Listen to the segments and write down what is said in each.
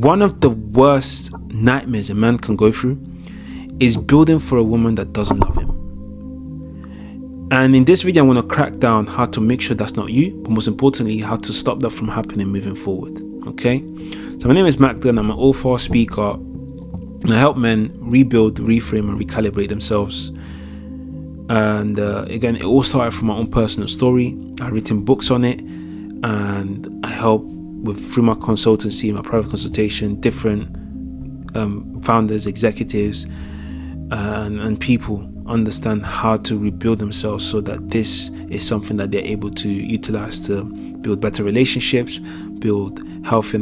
One of the worst nightmares a man can go through is building for a woman that doesn't love him. And in this video, I'm going to crack down how to make sure that's not you, but most importantly, how to stop that from happening moving forward. Okay? So my name is Magda, and I'm an author, speaker, and I help men rebuild, reframe, and recalibrate themselves. And again, it all started from my own personal story. I've written books on it, and I help through my consultancy, my private consultation, different founders, executives, and people understand how to rebuild themselves so that this is something that they're able to utilize to build better relationships, build healthy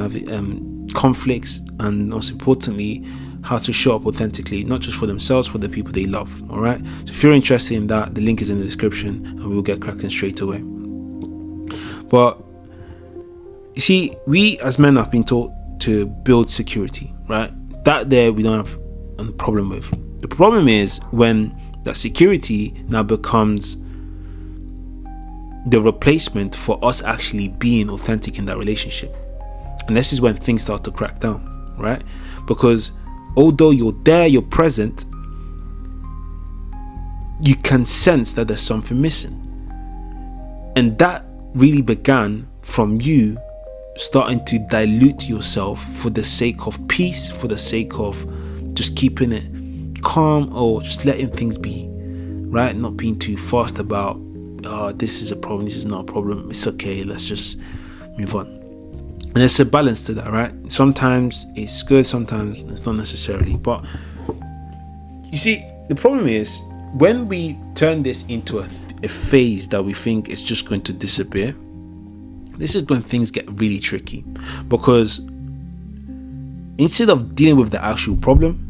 conflicts, and most importantly, how to show up authentically, not just for themselves, for the people they love. All right. So if you're interested in that, the link is in the description, and we'll get cracking straight away. But you see, we as men have been taught to build security, right? That there we don't have a problem with. The problem is when that security now becomes the replacement for us actually being authentic in that relationship. And this is when things start to crack down, right? Because although you're there, you're present, you can sense that there's something missing. And that really began from you starting to dilute yourself for the sake of peace, for the sake of just keeping it calm or just letting things be, right? Not being too fast about, this is a problem, this is not a problem, it's okay, let's just move on. And there's a balance to that, right? Sometimes it's good, sometimes it's not necessarily. But you see, the problem is when we turn this into a phase that we think is just going to disappear, this is when things get really tricky, because instead of dealing with the actual problem,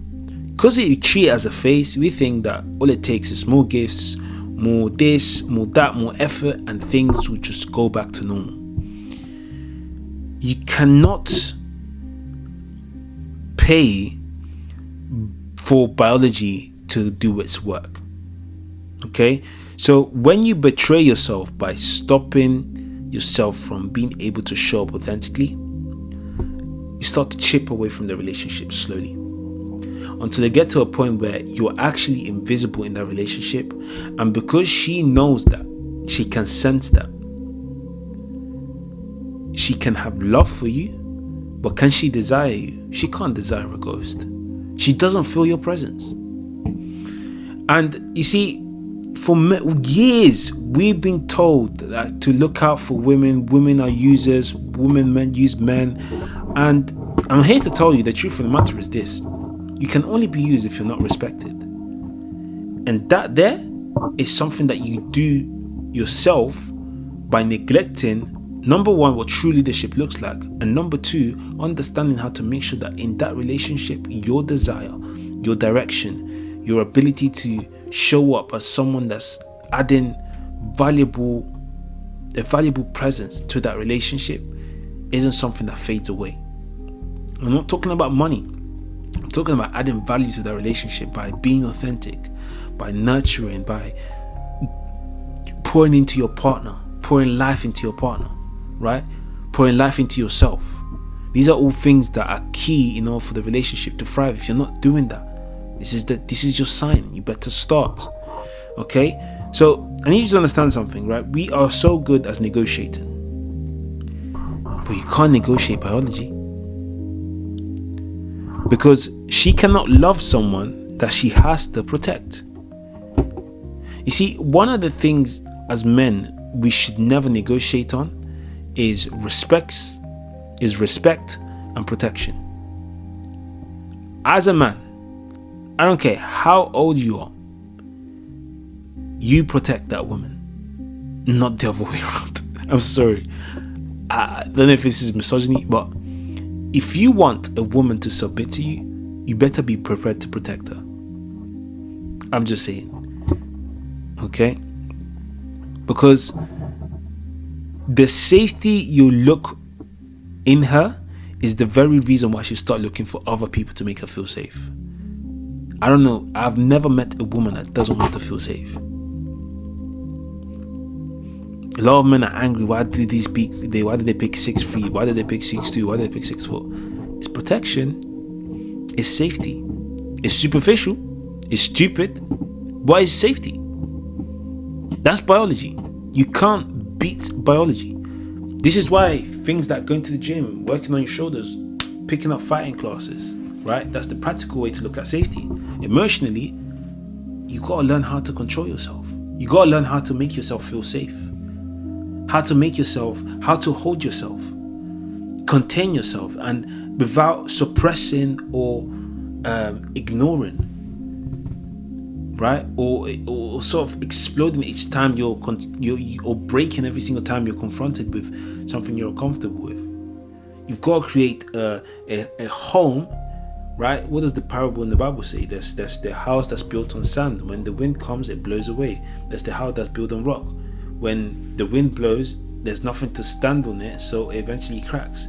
because we treat it as a phase, we think that all it takes is more gifts, more this, more that, more effort, and things will just go back to normal. You cannot pay for biology to do its work. Okay? So when you betray yourself by stopping yourself from being able to show up authentically, you start to chip away from the relationship slowly, until they get to a point where you're actually invisible in that relationship. And because she knows that, she can sense that, she can have love for you, but can she desire you? She can't desire a ghost. She doesn't feel your presence. And you see, for years we've been told that to look out for women. Women are users, men use men. And I'm here to tell you the truth of the matter is this: you can only be used if you're not respected. And that there is something that you do yourself by neglecting, number one, what true leadership looks like, and number two, understanding how to make sure that in that relationship, your desire, your direction, your ability to show up as someone that's adding a valuable presence to that relationship isn't something that fades away. I'm not talking about money. I'm talking about adding value to that relationship by being authentic, by nurturing, by pouring into your partner, pouring life into your partner, right? Pouring life into yourself. These are all things that are key in order for the relationship to thrive. If you're not doing that, this is your sign. You better start. Okay? So I need you to understand something, right? We are so good as negotiating, but you can't negotiate biology, because she cannot love someone that she has to protect. You see, one of the things as men we should never negotiate on is respect and protection. As a man, I don't care how old you are, you protect that woman, not the other way around. I'm sorry, I don't know if this is misogyny, but if you want a woman to submit to you, you better be prepared to protect her. I'm just saying. Okay? Because the safety you look in her is the very reason why she start looking for other people to make her feel safe. I don't know, I've never met a woman that doesn't want to feel safe. A lot of men are angry. Why did they pick 6'3"? Why did they pick 6'2"? Why did they pick 6'4"? It's protection. It's safety. It's superficial. It's stupid. But it's safety. That's biology. You can't beat biology. This is why things like going to the gym, working on your shoulders, picking up fighting classes, right? That's the practical way to look at safety. Emotionally, you gotta learn how to control yourself. You gotta learn how to make yourself feel safe. How to hold yourself, contain yourself, and without suppressing or ignoring, right? Or sort of exploding each time you're or breaking every single time you're confronted with something you're uncomfortable with. You've got to create a home, right? What does the parable in the Bible say? There's the house that's built on sand. When the wind comes, it blows away. There's the house that's built on rock. When the wind blows, there's nothing to stand on it, so it eventually cracks.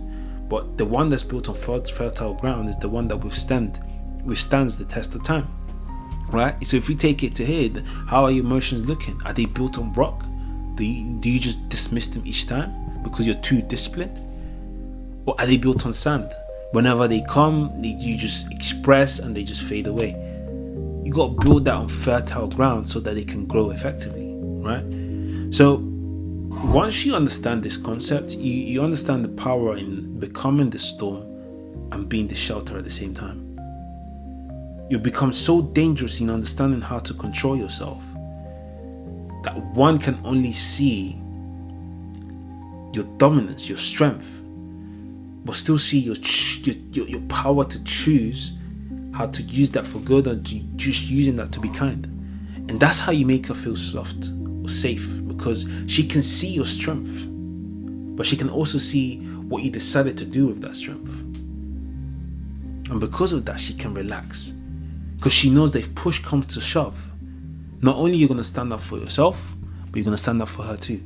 But the one that's built on fertile ground is the one that withstands the test of time, right? So if we take it to here, how are your emotions looking? Are they built on rock? Do you just dismiss them each time because you're too disciplined? Or are they built on sand? Whenever they come, you just express and they just fade away. You got to build that on fertile ground so that they can grow effectively, right? So once you understand this concept, you understand the power in becoming the storm and being the shelter at the same time. You become so dangerous in understanding how to control yourself that one can only see your dominance, your strength, but still see your power to choose how to use that for good or just using that to be kind. And that's how you make her feel soft or safe, because she can see your strength, but she can also see what you decided to do with that strength. And because of that, she can relax, because she knows that if push comes to shove, not only you're going to stand up for yourself, but you're going to stand up for her too.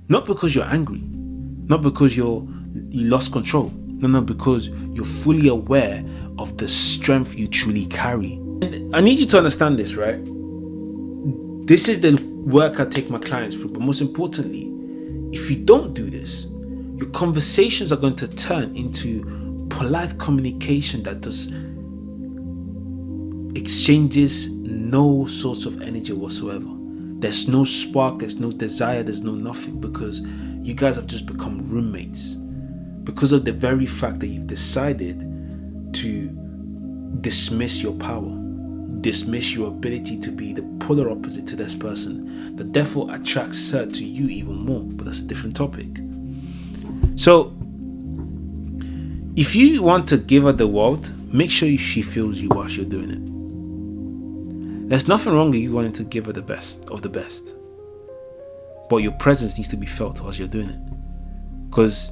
Not because you're angry, not because you lost control, no, because you're fully aware of the strength you truly carry. And I need you to understand this, right? This is the work I take my clients through, but most importantly, if you don't do this, your conversations are going to turn into polite communication that does exchanges no source of energy whatsoever. There's no spark, there's no desire, there's no nothing, because you guys have just become roommates because of the very fact that you've decided to dismiss your power, dismiss your ability to be the polar opposite to this person, that therefore attracts her to you even more. But that's a different topic. So if you want to give her the world, make sure she feels you whilst you're doing it. There's nothing wrong with you wanting to give her the best of the best, but your presence needs to be felt whilst you're doing it, because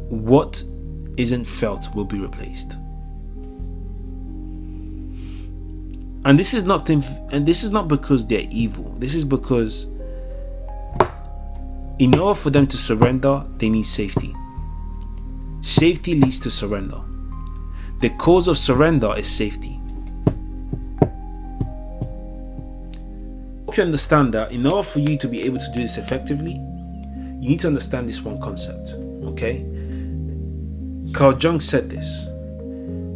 what isn't felt will be replaced. And this is not because they're evil. This is because in order for them to surrender, they need safety. Safety leads to surrender. The cause of surrender is safety. I hope you understand that in order for you to be able to do this effectively, you need to understand this one concept, okay? Carl Jung said this,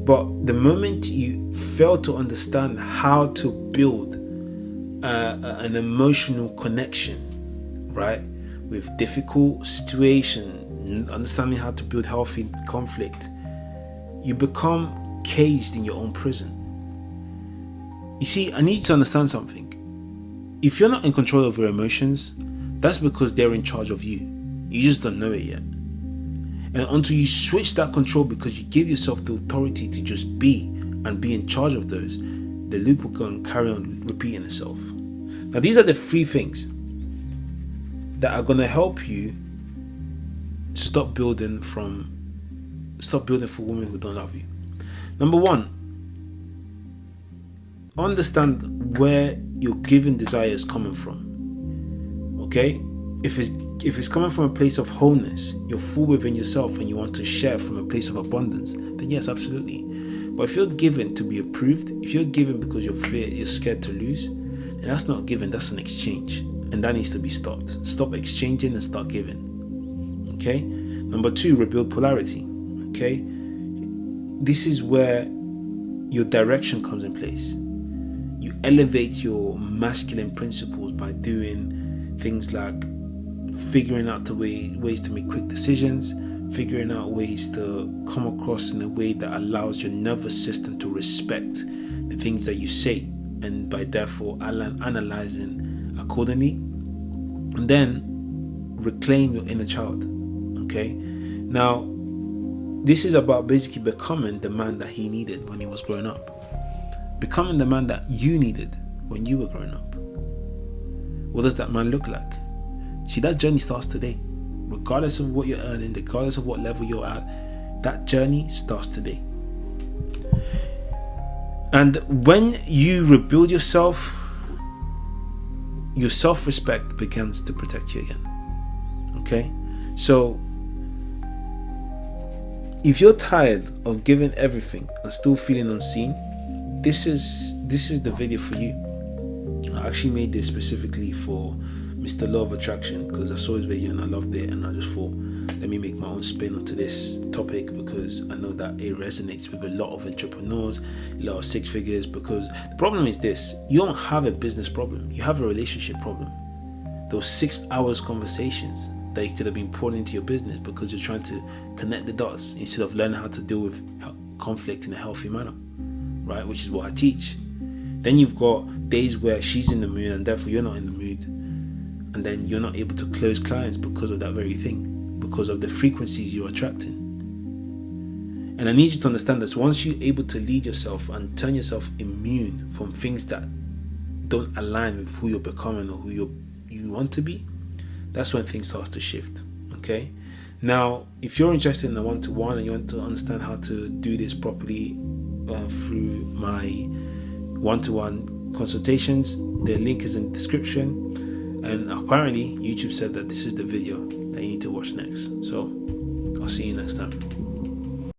but the moment you fail to understand how to build an emotional connection, right, with difficult situation, understanding how to build healthy conflict, you become caged in your own prison. You see, I need you to understand something. If you're not in control of your emotions, that's because they're in charge of you. You just don't know it yet. And until you switch that control, because you give yourself the authority to just be and be in charge of those, the loop will go and carry on repeating itself. Now, these are the 3 things that are going to help you stop building for women who don't love you. Number 1, understand where your given desire is coming from. Okay? If it's coming from a place of wholeness, you're full within yourself and you want to share from a place of abundance, then yes, absolutely. But if you're given to be approved, if you're given because you're scared to lose, then that's not giving, that's an exchange. And that needs to be stopped. Stop exchanging and start giving. Okay? Number 2, rebuild polarity. Okay? this is where your direction comes in place. You elevate your masculine principles by doing things like figuring out the ways to make quick decisions, figuring out ways to come across in a way that allows your nervous system to respect the things that you say, and by therefore analyzing accordingly. And then reclaim your inner child. Okay, now this is about basically becoming the man that he needed when he was growing up, becoming the man that you needed when you were growing up. What does that man look like? See, that journey starts today. Regardless of what you're earning, regardless of what level you're at, that journey starts today. And when you rebuild yourself, your self-respect begins to protect you again. Okay? So, if you're tired of giving everything and still feeling unseen, this is the video for you. I actually made this specifically for Mr. Law of Attraction because I saw his video and I loved it, and I just thought, let me make my own spin onto this topic because I know that it resonates with a lot of entrepreneurs, a lot of six figures. Because the problem is this: you don't have a business problem, you have a relationship problem. Those 6 hours conversations that you could have been pouring into your business because you're trying to connect the dots instead of learning how to deal with conflict in a healthy manner, right? Which is what I teach. Then you've got days where she's in the mood and therefore you're not in the mood, and then you're not able to close clients because of that very thing, because of the frequencies you're attracting. And I need you to understand this: once you're able to lead yourself and turn yourself immune from things that don't align with who you're becoming or who you want to be, that's when things start to shift. Okay? Now, if you're interested in the one-to-one and you want to understand how to do this properly through my one-to-one consultations, the link is in the description. And apparently YouTube said that this is the video that you need to watch next. So I'll see you next time.